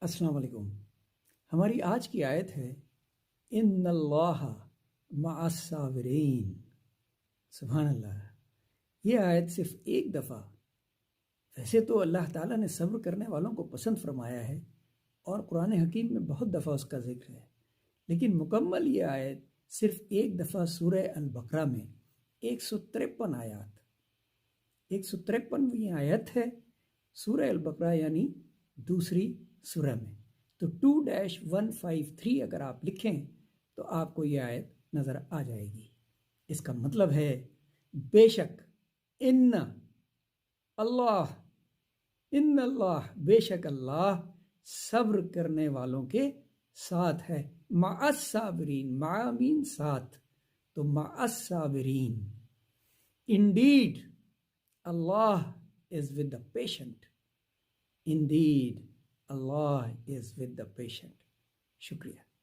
السلام علیکم۔ ہماری آج کی آیت ہے ان اللہ مع الصابرین۔ سبحان اللہ۔ یہ آیت صرف ایک دفعہ، ویسے تو اللہ تعالیٰ نے صبر کرنے والوں کو پسند فرمایا ہے اور قرآن حکیم میں بہت دفعہ اس کا ذکر ہے، لیکن مکمل یہ آیت صرف ایک دفعہ سورہ البقرہ میں 153 آیات، 153ویں آیت ہے سورہ البقرہ یعنی دوسری سورہ میں۔ تو 2-153 اگر آپ لکھیں تو آپ کو یہ آیت نظر آ جائے گی۔ اس کا مطلب ہے بے شک ان اللہ بے شک اللہ صبر کرنے والوں کے ساتھ ہے۔ مع الصابرین، مع مین ساتھ، تو مع الصابرین، indeed Allah is with the patient. Indeed Allah is with the patient. شکریہ۔